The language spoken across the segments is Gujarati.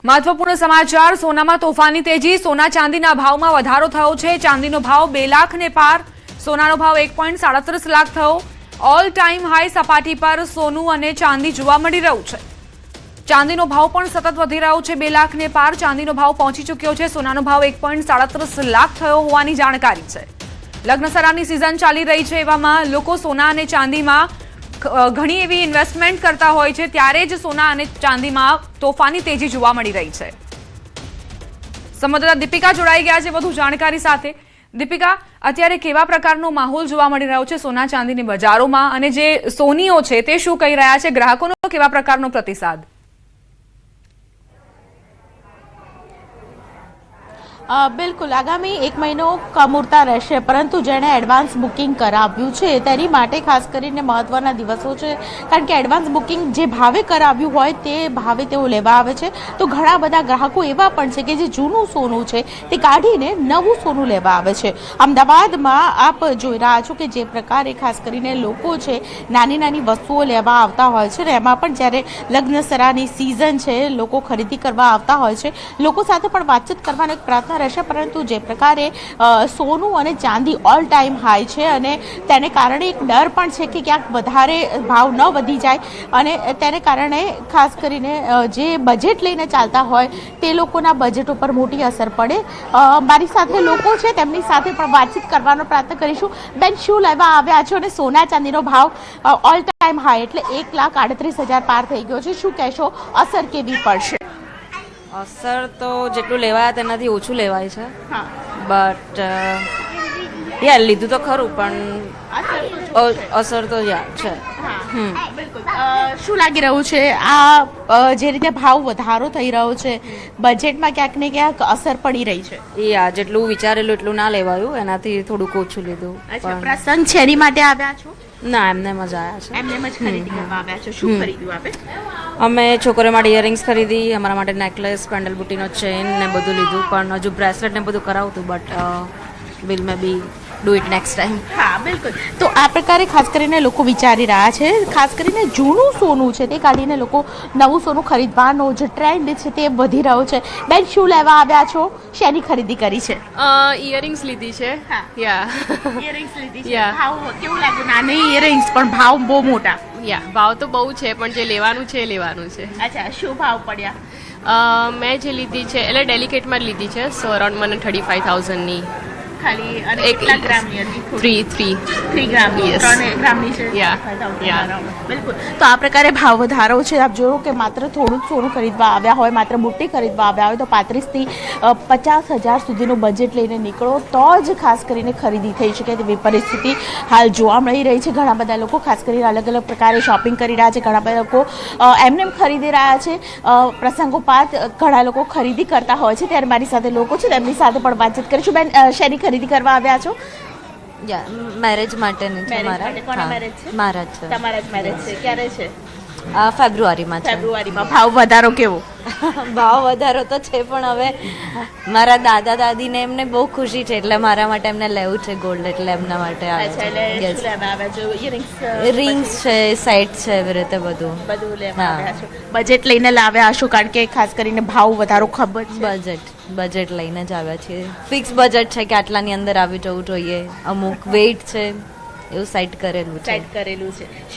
મહત્વપૂર્ણ સમાચાર સોનામાં તોફાની તેજી સોના ચાંદીના ભાવમાં વધારો થયો છે ચાંદીનો ભાવ 2 લાખને પાર સોનાનો ભાવ 1.37 લાખ થયો ઓલ ટાઈમ હાઈ સપાટી પર સોનું અને ચાંદી જોવા મળી રહ્યું છે ચાંદીનો ભાવ પણ સતત વધી રહ્યો છે 2 લાખને પાર ચાંદીનો ભાવ પહોંચી ચૂક્યો છે સોનાનો ભાવ 1.37 લાખ થયો હોવાની જાણકારી છે લગ્નસરાની સિઝન ચાલી રહી છે એવામાં લોકો સોના અને ચાંદીમાં ઘણી એવી ઇન્વેસ્ટમેન્ટ કરતા હોય છે ત્યારે જ સોના અને ચાંદીમાં તોફાની તેજી જોવા મળી રહી છે સંવાદદાતા દીપિકા જોડાઈ ગયા છે વધુ જાણકારી સાથે દીપિકા અત્યારે કેવા પ્રકારનો માહોલ જોવા મળી રહ્યો છે સોના ચાંદીની બજારોમાં અને જે સોનીઓ છે તે શું કહી રહ્યા છે ગ્રાહકોનો કેવા પ્રકારનો પ્રતિસાદ બિલકુલ આગામી 1 મહિનો કમુરતા રહેશે પરંતુ જેણે એડવાન્સ બુકિંગ કરાવ્યું છે તેની માટે ખાસ કરીને મહત્વના દિવસો છે કારણ કે એડવાન્સ બુકિંગ જે ભાવે કરાવ્યું હોય તે ભાવે તેઓ લેવા આવે છે તો ઘણા બધા ગ્રાહકો એવા પણ છે કે જે જૂનું સોનું છે તે કાઢીને નવું સોનું લેવા આવે છે અમદાવાદમાં આપ જોઈ રહ્યા છો કે જે પ્રકારે ખાસ કરીને લોકો છે નાની નાની વસ્તુઓ લેવા આવતા હોય છે ને એમાં પણ જ્યારે લગ્નસરાની સિઝન છે લોકો ખરીદી કરવા આવતા હોય છે લોકો સાથે પણ વાતચીત કરવાનો એક પ્રયત્ન રહેશે પરંતુ જે પ્રકારે સોનું અને ચાંદી ઓલ ટાઈમ હાઈ છે અને તેને કારણે એક ડર પણ છે કે ક્યાંક વધારે ભાવ ન વધી જાય અને તેને કારણે ખાસ કરીને જે બજેટ લઈને ચાલતા હોય તે લોકોના બજેટ ઉપર મોટી અસર પડે મારી સાથે લોકો છે તેમની સાથે પણ વાતચીત કરવાનો પ્રયત્ન કરીશું બેન શું લેવા આવ્યા છો અને સોના ચાંદીનો ભાવ ઓલ ટાઈમ હાઈ એટલે 1,38,000 પાર થઈ ગયો છે શું કહેશો અસર કેવી પડશે અસર તો જેટલું લેવાય તેનાથી ઓછું લેવાય છે બટ યાર લીધું તો ખરું પણ અસર તો યાર છે શું લાગી રહ્યું છે આ જે રીતે ભાવ વધારો થઈ રહ્યો છે બજેટમાં ક્યાંક ને ક્યાંક અસર પડી રહી છે યાર જેટલું વિચારેલું એટલું ના લેવાયું એનાથી થોડુંક ઓછું લીધું પ્રસંગ છે એની માટે આવ્યા છો ના એમને મજા આવ્યા છે એમને જ ખરીદી કરવા આવ્યા છો શું ખરીદ્યું આપે અમે છોકરીઓ માટે ઇયરિંગ્સ ખરીદી અમારા માટે નેકલેસ પેન્ડલ બુટીનો ચેન ને બધું લીધું પણ હજુ બ્રેસલેટ ને બધું કરાવતું but will maybe do it next time હા બિલકુલ તો આ પ્રકારે ખાસ કરીને લોકો વિચારી રહ્યા છે ખાસ કરીને જૂનું સોનું છે તે કાઢીને લોકો નવું સોનું ખરીદવાનો જે ટ્રેન્ડ છે તે વધી રહ્યો છે બેન શું લેવા આવ્યા છો શેની ખરીદી કરી છે ઇયરિંગ્સ લીધી છે ઇયરિંગ્સ લીધી છે ભાવ કેવું લાગ્યું નાની ઇયરિંગ્સ પણ ભાવ બહુ મોટા ભાવ તો બહુ છે પણ જે લેવાનું છે એ લેવાનું છે અચ્છા શું ભાવ પડ્યા મેં જે લીધી છે એટલે ડેલિકેટમાં જ લીધી છે સો અરાઉન્ડ મને 35,000ની ખાલી અને કેટલા ગ્રામની હતી 3 ગ્રામની 3 ગ્રામની છે બિલકુલ તો આ પ્રકારે ભાવ વધારો છે આપ જોયો કે માત્ર થોડું જ સોનું ખરીદવા આવ્યા હોય માત્ર બુટ્ટી ખરીદવા આવ્યા હોય તો 35,000 થી 50,000 સુધીનું બજેટ લઈને નીકળો તો જ ખાસ કરીને ખરીદી થઈ શકે તેવી પરિસ્થિતિ હાલ જોવા મળી રહી છે ઘણા બધા લોકો ખાસ કરીને અલગ અલગ પ્રકારે શોપિંગ કરી રહ્યા છે ઘણા બધા લોકો એમને ખરીદી રહ્યા છે પ્રસંગોપાત ઘણા લોકો ખરીદી કરતા હોય છે ત્યારે મારી સાથે લોકો છે તેમની સાથે પણ વાતચીત કરીશું બેન શેની ખરીદી કરવા આવ્યા છો મેરેજ માટેની છે મારા જ તમારા જ મેરેજ છે ક્યારે છે ફેબ્રુઆરીમાં ભાવ વધારો કેવો ભાવ વધારો તો છે પણ હવે મારા દાદા દાદીને એમને બહુ ખુશી છે એટલે મારા માટે એમને લેવું છે ગોલ્ડ એટલે એમના માટે રિંગ્સ છે સેટ છે એવી રીતે બધું બજેટ લઈને લાવ્યા હશો કારણ કે ખાસ કરીને ભાવ વધારો ખબર બજેટ લઈને જ આવ્યા છીએ ફિક્સ બજેટ છે કે આટલાની અંદર આવી જવું જોઈએ અમુક વેઇટ છે એવું સેટ કરેલું છે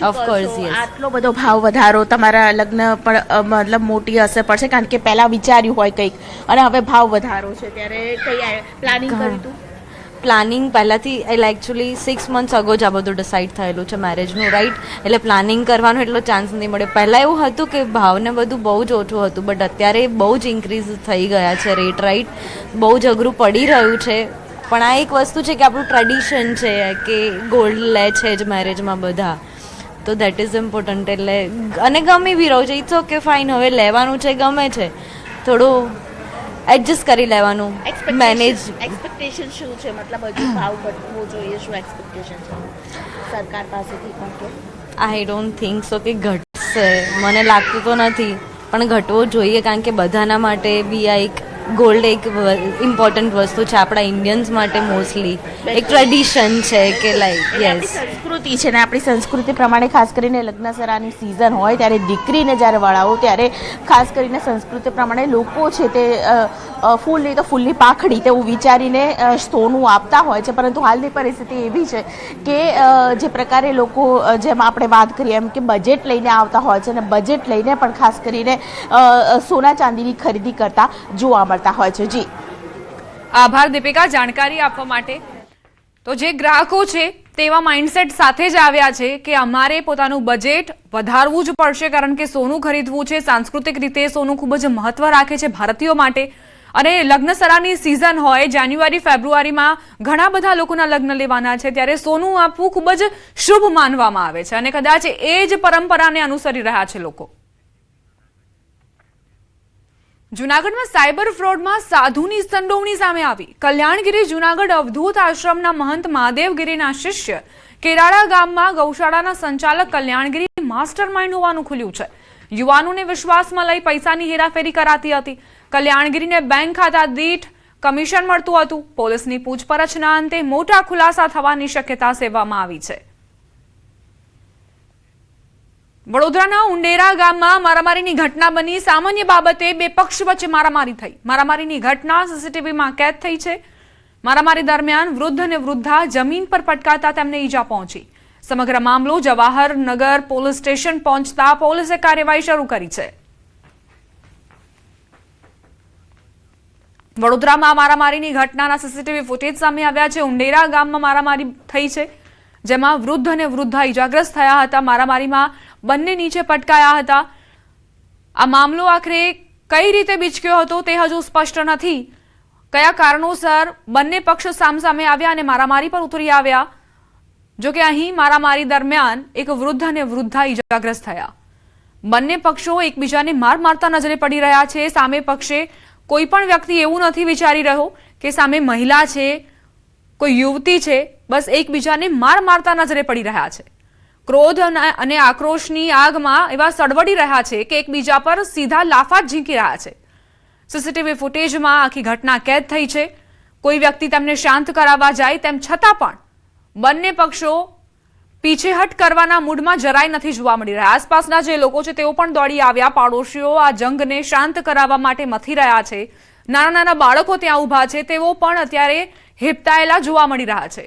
ઓફકોર્સ યસ આટલો બધો ભાવ વધારો તમારા લગ્ન પર મતલબ મોટી અસર પડશે કારણ કે પહેલા વિચાર્યું હોય કંઈક અને હવે ભાવ વધારો છે ત્યારે કઈ પ્લાનિંગ કર્યું હતું પ્લાનિંગ પહેલાંથી એટલે એકચ્યુઅલી 6 months અગો જ આ બધું ડિસાઇડ થયેલું છે મેરેજનું રાઈટ એટલે પ્લાનિંગ કરવાનો એટલો ચાન્સ નહીં મળે પહેલાં એવું હતું કે ભાવને બધું બહુ જ ઓછું હતું બટ અત્યારે બહુ જ ઇન્ક્રીઝ થઈ ગયા છે રેટ રાઈટ બહુ જ અઘરું પડી રહ્યું છે પણ આ એક વસ્તુ છે કે આપણું ટ્રેડિશન છે કે ગોલ્ડ લે છે જ મેરેજમાં બધા તો દેટ ઇઝ ઇમ્પોર્ટન્ટ એટલે અને ગમી બી રહ્યું છે ઇટ્સ ઓકે ફાઇન હવે લેવાનું છે ગમે છે થોડું એડજસ્ટ કરી લેવાનું મેનેજ એક્સપેક્ટેશન શું છે મતલબ હજુ ભાવ ઘટવો જોઈએ શું એક્સપેક્ટેશન છે સરકાર પાસેથી પણ કે આઈ ડોન્ટ થિંક સો કે ઘટશે મને લાગતું તો નથી પણ ઘટવો જોઈએ કારણ કે બધાના માટે બી આ એક ગોલ્ડ એક ઇમ્પોર્ટન્ટ વસ્તુ છે આપણા ઇન્ડિયન્સ માટે મોસ્ટલી એક ટ્રેડિશન છે કે લાઈક યસ સંસ્કૃતિ છે ને, આપણી સંસ્કૃતિ પ્રમાણે ખાસ કરીને લગ્નસરાની સિઝન હોય ત્યારે દીકરીને જ્યારે વળાવો ત્યારે ખાસ કરીને સંસ્કૃતિ પ્રમાણે લોકો છે તે ફૂલ નહીં તો ફૂલની પાંખડી તેવું વિચારીને સોનું આપતા હોય છે. પરંતુ હાલની પરિસ્થિતિ એવી છે કે જે પ્રકારે લોકો જેમ આપણે વાત કરીએ એમ કે બજેટ લઈને આવતા હોય છે અને બજેટ લઈને પણ ખાસ કરીને સોના ચાંદીની ખરીદી કરતા જોવા મળતા હોય છે. જી આભાર દીપિકા જાણકારી આપવા માટે. તો જે ગ્રાહકો છે તેવા માઇન્ડસેટ સાથે જ આવ્યા છે કે અમારે પોતાનું બજેટ વધારવું જ પડશે, કારણ કે સોનું ખરીદવું છે. સાંસ્કૃતિક રીતે સોનું ખૂબ જ મહત્વ રાખે છે ભારતીયો માટે. અને લગ્નસરાની સિઝન હોય, જાન્યુઆરી ફેબ્રુઆરીમાં ઘણા બધા લોકોના લગ્ન લેવાના છે, ત્યારે સોનું આપવું ખૂબ જ શુભ માનવામાં આવે છે અને કદાચ એ જ પરંપરાને અનુસરી રહ્યા છે લોકો. જૂનાગઢમાં સાયબર ફ્રોડમાં સાધુની સંડોવણી સામે આવી. કલ્યાણગીરી જૂનાગઢ અવધૂત આશ્રમના મહંત મહાદેવગીરીના શિષ્ય કેરાળા ગામમાં ગૌશાળાના સંચાલક કલ્યાણગીરી માસ્ટર માઇન્ડ હોવાનું ખુલ્યું છે. યુવાનોને વિશ્વાસમાં લઈ પૈસાની હેરાફેરી કરાતી હતી. કલ્યાણગીરીને બેંક ખાતા દીઠ કમિશન મળતું હતું. પોલીસની પૂછપરછના અંતે મોટા ખુલાસા થવાની શક્યતા સેવવામાં આવી છે. વડોદરાના ઉંડેરા ગામમાં મારામારીની ઘટના બની. સામાન્ય બાબતે બે પક્ષ વચ્ચે મારામારી થઈ. મારામારીની ઘટના સીસીટીવીમાં કેદ થઈ છે. મારામારી દરમિયાન વૃદ્ધ અને વૃદ્ધા જમીન પર પટકાતા તેમને ઈજા પહોંચી. સમગ્ર મામલો જવાહરનગર પોલીસ સ્ટેશન પહોંચતા પોલીસે કાર્યવાહી શરૂ કરી છે. વડોદરામાં મારામારીની ઘટનાના સીસીટીવી ફૂટેજ સામે આવ્યા છે. ઉંડેરા ગામમાં મારામારી થઈ છે, જેમાં વૃદ્ધ અને વૃદ્ધા ઈજાગ્રસ્ત થયા હતા. મારામારીમાં બંને નીચે પટકાયા હતા. આ મામલો આખરે કઈ રીતે બીચક્યો હતો તે હજુ સ્પષ્ટ નથી. કયા કારણોસર બંને પક્ષ સામસામે આવ્યા અને મારામારી પર ઉતરી આવ્યા. જોકે અહીં મારામારી દરમિયાન એક વૃદ્ધ અને વૃદ્ધા ઈજાગ્રસ્ત થયા. બંને પક્ષો એકબીજાને માર મારતા નજરે પડી રહ્યા છે. સામે પક્ષે કોઈ પણ વ્યક્તિ એવું નથી વિચારી રહ્યો કે સામે મહિલા છે, કોઈ યુવતી છે, બસ એકબીજાને માર મારતા નજરે પડી રહ્યા છે. ક્રોધ અને આક્રોશની આગમાં એવા સળવડી રહ્યા છે કે એકબીજા પર સીધા લાફા ઝીંકી રહ્યા છે. સીસીટીવી ફૂટેજમાં આખી ઘટના કેદ થઈ છે. કોઈ વ્યક્તિ તેમને શાંત કરાવવા જાય તેમ છતાં પણ બંને પક્ષો પીછેહટ કરવાના મૂડમાં જરાય નથી જોવા મળી રહ્યા. આસપાસના જે લોકો છે તેઓ પણ દોડી આવ્યા. પાડોશીઓ આ જંગને શાંત કરાવવા માટે મથી રહ્યા છે. નાના નાના બાળકો ત્યાં ઊભા છે, તેઓ પણ અત્યારે હિપતાયેલા જોવા મળી રહ્યા છે.